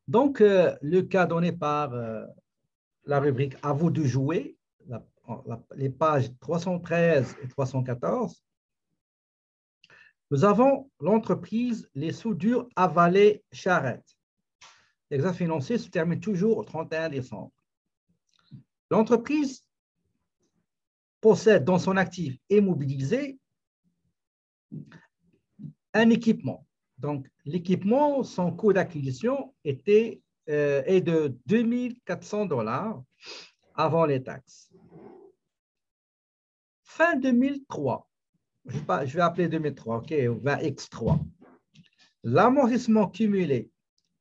Donc, le cas donné par la rubrique « À vous de jouer », les pages 313 et 314, nous avons l'entreprise Les Soudures Avalées Charrette. L'exercice financier se termine toujours au 31 décembre. L'entreprise possède dans son actif immobilisé un équipement. Donc, l'équipement, son coût d'acquisition est de 2 400 $ avant les taxes. Fin 2003, je vais appeler 2003, OK, 20X3. L'amortissement cumulé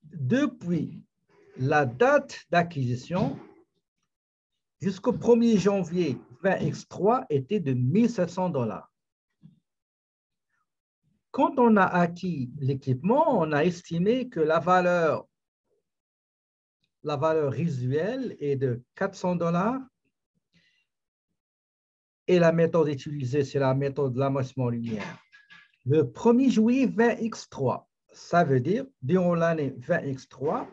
depuis la date d'acquisition jusqu'au 1er janvier 20X3 était de 1 700 $. Quand on a acquis l'équipement, on a estimé que la valeur résiduelle est de 400 $ et la méthode utilisée, c'est la méthode de l'amortissement linéaire. Le 1er juillet 20X3, ça veut dire, durant l'année 20X3,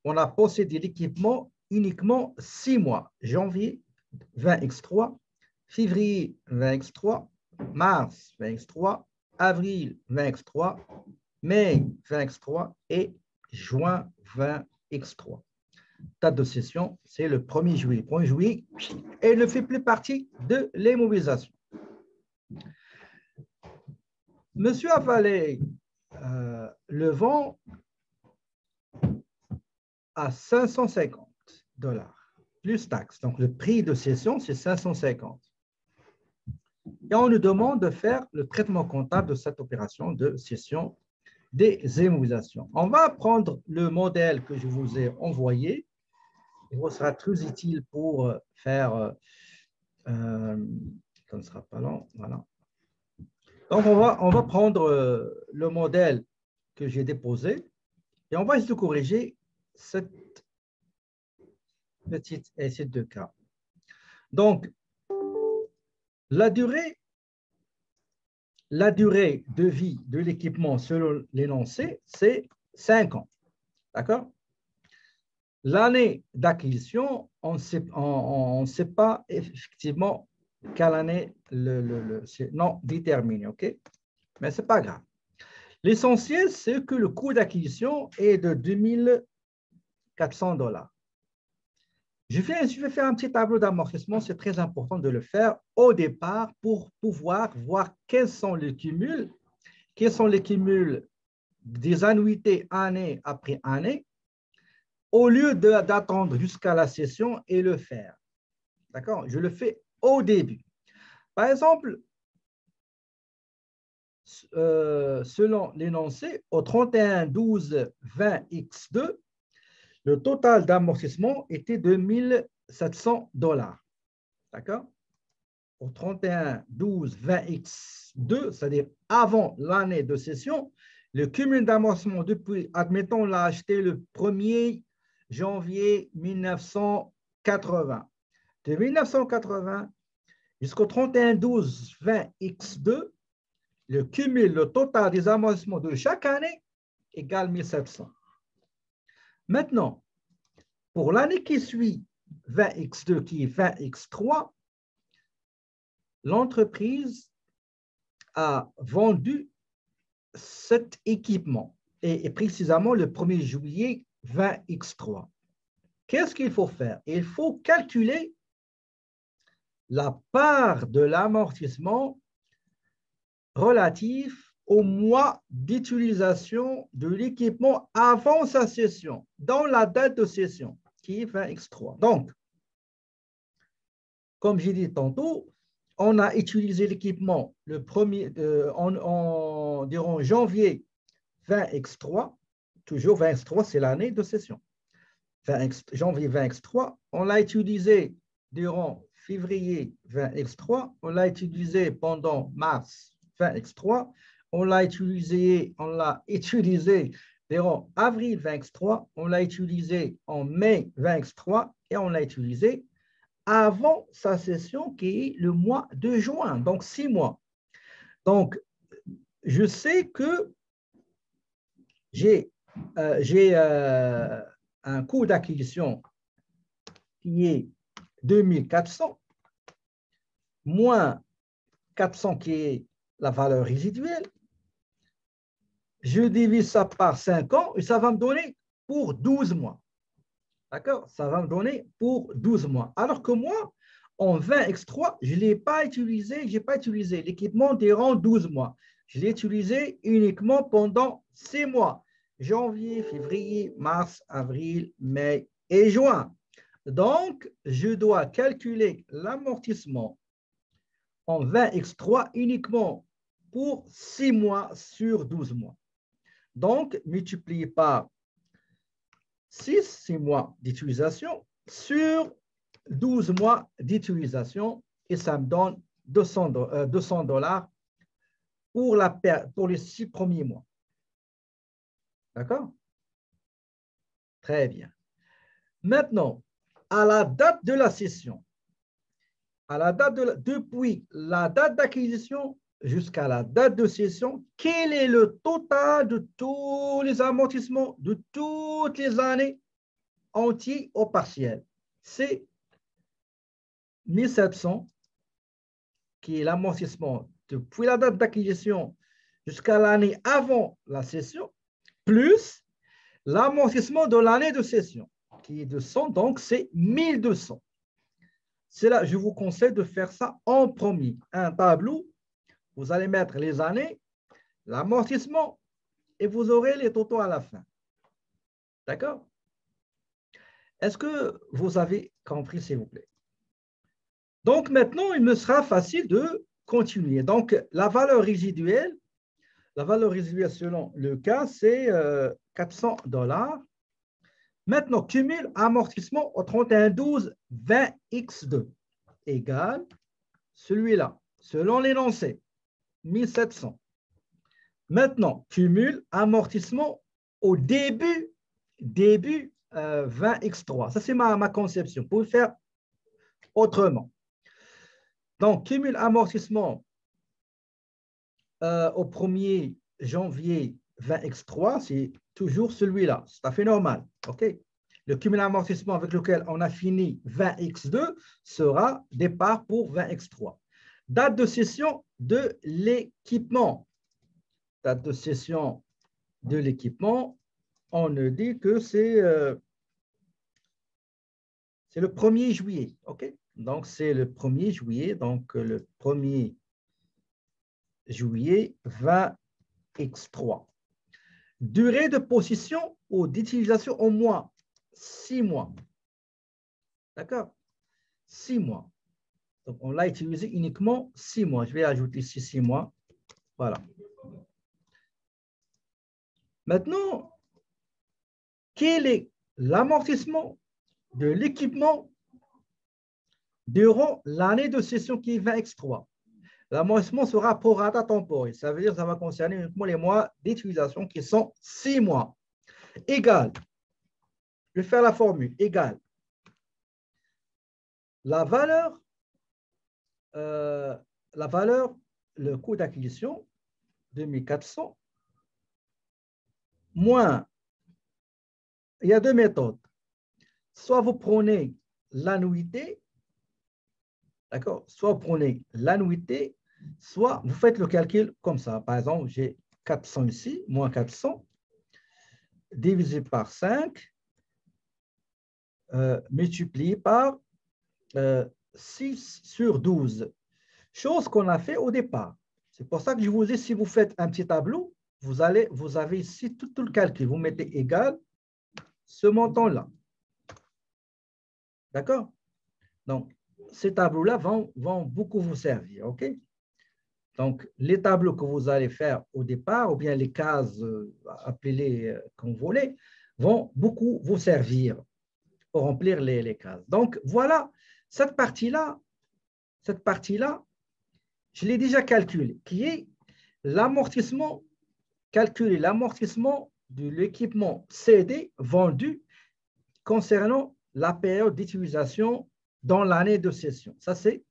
on a possédé l'équipement uniquement 6 mois. Janvier 20X3, février 20X3, mars 20X3, avril 20X3, mai 20X3 et juin 20X3. Date de cession, c'est le 1er juillet. 1er juillet, et ne fait plus partie de l'immobilisation. Monsieur Avalé le vend à 550 $ plus taxes. Donc, le prix de cession, c'est 550. Et on nous demande de faire le traitement comptable de cette opération de cession des immobilisations. On va prendre le modèle que je vous ai envoyé. Il vous sera très utile pour faire, ça ne sera pas long, voilà. Donc, on va prendre le modèle que j'ai déposé et on va essayer de corriger cette petite essai de cas. Donc, la durée de vie de l'équipement selon l'énoncé, c'est 5 ans. D'accord? L'année d'acquisition, on ne sait pas effectivement quelle année c'est non déterminé, OK? Mais ce n'est pas grave. L'essentiel, c'est que le coût d'acquisition est de 2 400 $. Je vais faire un petit tableau d'amortissement. C'est très important de le faire au départ pour pouvoir voir quels sont les cumuls des annuités année après année, au lieu d'attendre jusqu'à la cession et le faire. D'accord? Je le fais au début. Par exemple, selon l'énoncé, au 31-12-20X2, le total d'amortissement était de 1 700 $. D'accord? Au 31-12-20X2, c'est-à-dire avant l'année de cession, le cumul d'amortissement depuis, admettons, on l'a acheté le 1er janvier 1980. De 1980 jusqu'au 31-12-20X2, le cumul, le total des amortissements de chaque année égale 1 700. Maintenant, pour l'année qui suit 20X2, qui est 20X3, l'entreprise a vendu cet équipement, et précisément le 1er juillet 20X3. Qu'est-ce qu'il faut faire? Il faut calculer la part de l'amortissement relatif au mois d'utilisation de l'équipement avant sa cession, dans la date de cession, qui est 20X3. Donc, comme j'ai dit tantôt, on a utilisé l'équipement le premier durant janvier 20X3, toujours 20X3, c'est l'année de cession. Janvier 20X3, on l'a utilisé durant février 20X3, on l'a utilisé pendant mars 20X3, on l'a utilisé durant avril 20X3, on l'a utilisé en mai 20X3 et on l'a utilisé avant sa cession qui est le mois de juin, donc 6 mois. Donc, je sais que j'ai j'ai un coût d'acquisition qui est 2400 moins 400 qui est la valeur résiduelle. Je divise ça par 5 ans et ça va me donner pour 12 mois. D'accord? Ça va me donner pour 12 mois. Alors que moi, en 20x3, je ne l'ai pas utilisé, je n'ai pas utilisé l'équipement durant 12 mois. Je l'ai utilisé uniquement pendant 6 mois. Janvier, février, mars, avril, mai et juin. Donc, je dois calculer l'amortissement en 20x3 uniquement pour 6 mois sur 12 mois. Donc, multiplié par 6 mois d'utilisation sur 12 mois d'utilisation et ça me donne 200 $ pour les 6 premiers mois. D'accord? Très bien. Maintenant, à la date de la cession, depuis la date d'acquisition jusqu'à la date de cession, quel est le total de tous les amortissements de toutes les années entiers ou partiels? C'est 1700, qui est l'amortissement depuis la date d'acquisition jusqu'à l'année avant la cession, plus l'amortissement de l'année de cession, qui est de 100, donc c'est 1200. C'est là, je vous conseille de faire ça en premier. Un tableau, vous allez mettre les années, l'amortissement, et vous aurez les totaux à la fin. D'accord? Est-ce que vous avez compris, s'il vous plaît? Donc, maintenant, il me sera facile de continuer. Donc, la valeur résiduelle selon le cas, c'est 400 $. Maintenant, cumul amortissement au 31-12 20x2 égale celui-là, selon l'énoncé, 1700. Maintenant, cumul amortissement au début 20x3. Ça, c'est ma conception. Vous pouvez faire autrement. Donc, cumul amortissement au 1er janvier 20x3, c'est toujours celui-là. C'est tout à fait normal. OK? Le cumul amortissement avec lequel on a fini 20x2 sera départ pour 20x3. Date de cession de l'équipement. Date de cession de l'équipement, on ne dit que c'est le 1er juillet. OK? Donc, c'est le 1er juillet. Donc, le 1er juillet 20x3. Durée de possession ou d'utilisation au moins 6 mois. D'accord? 6 mois. Donc, on l'a utilisé uniquement 6 mois. Je vais ajouter ici 6 mois. Voilà. Maintenant, quel est l'amortissement de l'équipement durant l'année de cession qui est 20x3? L'amortissement sera pro rata temporel. Ça veut dire que ça va concerner uniquement les mois d'utilisation qui sont 6 mois. Égal. Je vais faire la formule. Égal. La valeur, le coût d'acquisition, 2400, moins, il y a deux méthodes. Soit vous prenez l'annuité, d'accord? Soit vous prenez l'annuité, soit vous faites le calcul comme ça. Par exemple, j'ai 400 ici, moins 400, divisé par 5, multiplié par 6 sur 12. Chose qu'on a fait au départ. C'est pour ça que je vous dis, si vous faites un petit tableau, vous avez ici tout le calcul. Vous mettez égal ce montant-là. D'accord? Donc, ces tableaux-là vont beaucoup vous servir. OK? Donc, les tableaux que vous allez faire au départ, ou bien les cases, appelez-les comme vous voulez, vont beaucoup vous servir pour remplir les cases. Donc, voilà, cette partie-là, je l'ai déjà calculée, qui est l'amortissement, calculer l'amortissement de l'équipement CD vendu concernant la période d'utilisation dans l'année de cession. Ça, c'est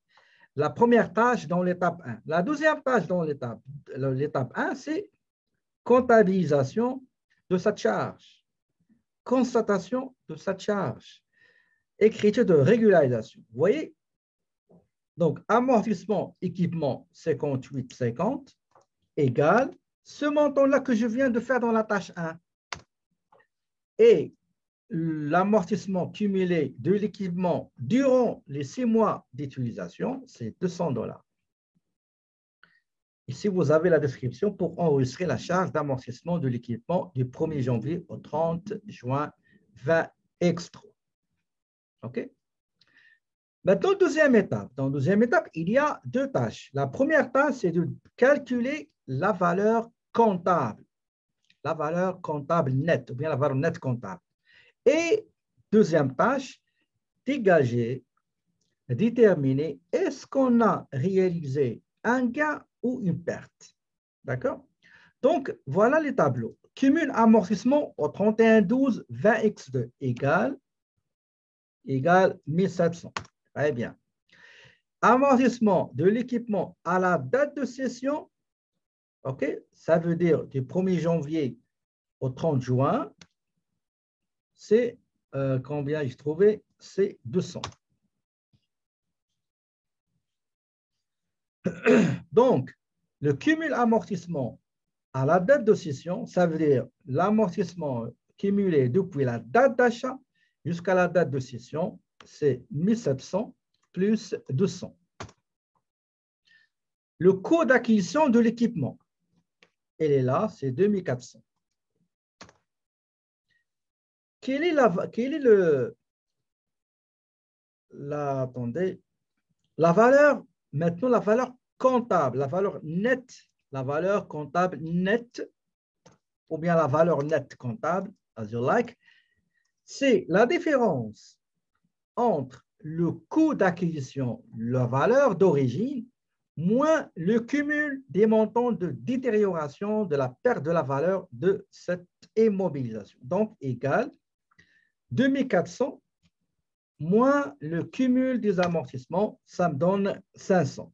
la première tâche dans l'étape 1. La deuxième tâche dans l'étape 1, c'est comptabilisation de sa charge. Constatation de sa charge. Écriture de régularisation. Vous voyez? Donc, amortissement, équipement 58,50 égale ce montant-là que je viens de faire dans la tâche 1. Et l'amortissement cumulé de l'équipement durant les 6 mois d'utilisation, c'est $200. Ici, vous avez la description pour enregistrer la charge d'amortissement de l'équipement du 1er janvier au 30 juin 20X3. OK? Maintenant, deuxième étape. Dans la deuxième étape, il y a 2 tâches. La première tâche, c'est de calculer la valeur comptable. La valeur comptable nette, ou bien la valeur nette comptable. Et deuxième tâche, dégager, déterminer est-ce qu'on a réalisé un gain ou une perte. D'accord? Donc, voilà les tableaux. Cumul amortissement au 31-12-20X2 égale 1700. Très bien. Amortissement de l'équipement à la date de cession, OK? Ça veut dire du 1er janvier au 30 juin, c'est combien j'ai trouvé? C'est 200. Donc, le cumul amortissement à la date de cession, ça veut dire l'amortissement cumulé depuis la date d'achat jusqu'à la date de cession, c'est 1700 plus 200. Le coût d'acquisition de l'équipement, elle est là, c'est 2400. Quel est attendez, la valeur, maintenant la valeur comptable, la valeur comptable nette, ou bien la valeur nette comptable, as you like, c'est la différence entre le coût d'acquisition, la valeur d'origine, moins le cumul des montants de détérioration de la perte de la valeur de cette immobilisation. Donc, égal 2400 moins le cumul des amortissements, ça me donne 500.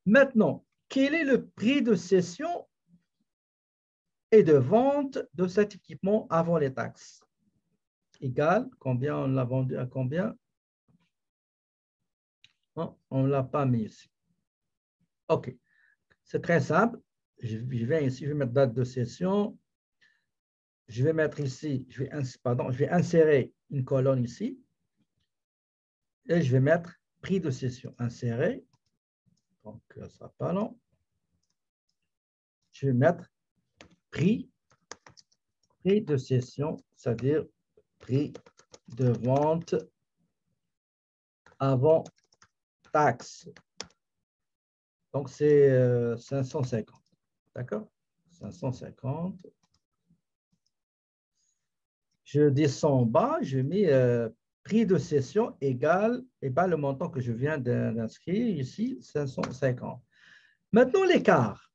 Maintenant, quel est le prix de cession et de vente de cet équipement avant les taxes? Égal, combien on l'a vendu à combien? Non, on ne l'a pas mis ici. OK. C'est très simple. Je viens ici, je vais mettre date de cession. Je vais mettre ici, je vais insérer une colonne ici. Et je vais mettre prix de cession inséré. Donc, ça ne sera pas long. Je vais mettre prix de cession, c'est-à-dire prix de vente avant taxe. Donc, c'est 550. D'accord? 550. Je descends en bas, je mets prix de cession égal le montant que je viens d'inscrire ici, 550. Maintenant, l'écart.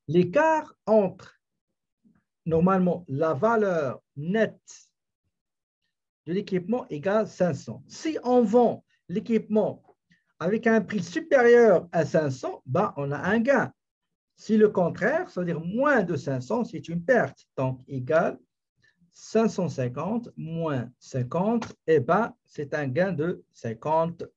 L'écart entre, normalement, la valeur nette de l'équipement égale 500. Si on vend l'équipement avec un prix supérieur à 500, ben, on a un gain. Si le contraire, c'est-à-dire moins de 500, c'est une perte. Donc, égal 550 moins 50, eh ben, c'est un gain de $50.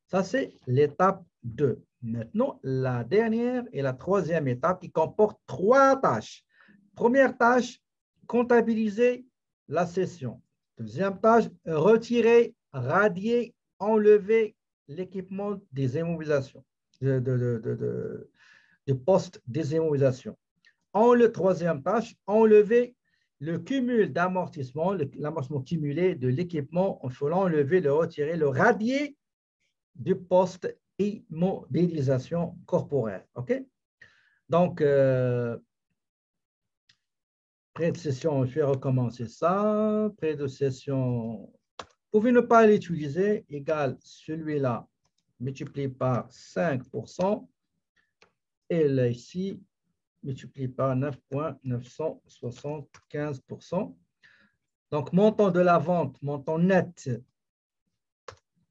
Ça, c'est l'étape 2. Maintenant, la dernière et la troisième étape qui comporte 3 tâches. Première tâche, comptabiliser la cession. Deuxième tâche, retirer, radier, enlever l'équipement des immobilisations, de poste des immobilisations. Troisième tâche, enlever le cumul d'amortissement, l'amortissement cumulé de l'équipement, il faut l'enlever, le retirer, le radier du poste immobilisation corporelle. OK? Donc, prêt de cession, je vais recommencer ça. Prêt de cession, vous pouvez ne pas l'utiliser, égal celui-là multiplié par 5%. Et là, ici, multiplié par 9,975%. Donc, montant de la vente, montant net,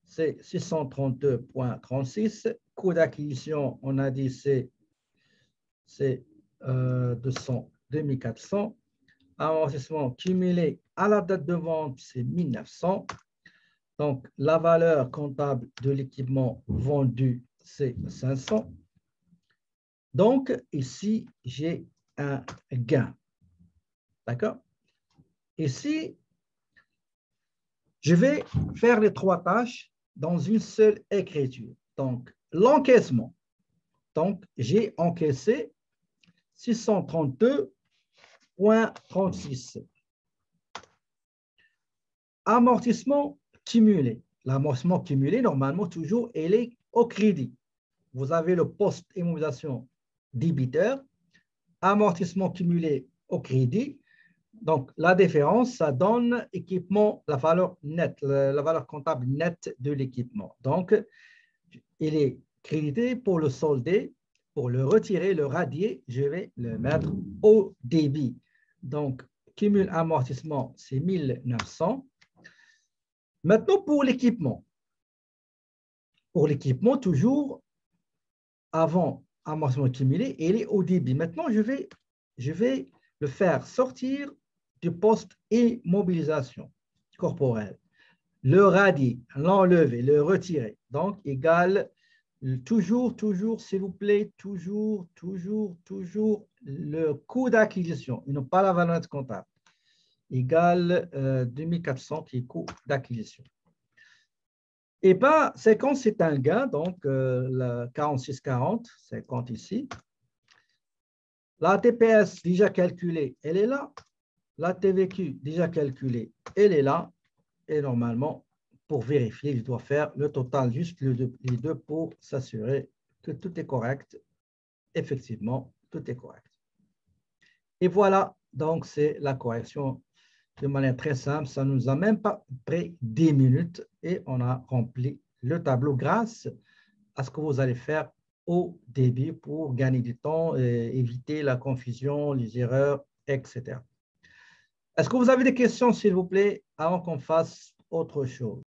c'est 632,36. Coût d'acquisition, on a dit, c'est 200 2400. Amortissement cumulé à la date de vente, c'est 1900. Donc, la valeur comptable de l'équipement vendu, c'est 500. Donc, ici, j'ai un gain. D'accord? Ici, je vais faire les trois tâches dans une seule écriture. Donc, l'encaissement. Donc, j'ai encaissé 632,36. Amortissement cumulé. L'amortissement cumulé, normalement, toujours, il est au crédit. Vous avez le poste immobilisation débiteur, amortissement cumulé au crédit. Donc, la différence, ça donne équipement, la valeur nette, la valeur comptable nette de l'équipement. Donc, il est crédité pour le solder. Pour le retirer, le radier, je vais le mettre au débit. Donc, cumul amortissement, c'est 1900. Maintenant, pour l'équipement. Pour l'équipement, toujours avant amortissement cumulé, il est au débit. Maintenant, je vais le faire sortir du poste immobilisation corporelle. Le radier, l'enlever, le retirer. Donc, égal, toujours, s'il vous plaît, toujours, le coût d'acquisition, et non pas la valeur nette comptable, égal 2400 qui est coût d'acquisition. Et bien, 50, c'est un gain, donc la 46,40, 50 ici. La TPS déjà calculée, elle est là. La TVQ déjà calculée, elle est là. Et normalement, pour vérifier, je dois faire le total, juste les deux pour s'assurer que tout est correct. Effectivement, tout est correct. Et voilà, donc c'est la correction de manière très simple. Ça ne nous a même pas pris 10 minutes et on a rempli le tableau grâce à ce que vous allez faire au début pour gagner du temps et éviter la confusion, les erreurs, etc. Est-ce que vous avez des questions, s'il vous plaît, avant qu'on fasse autre chose?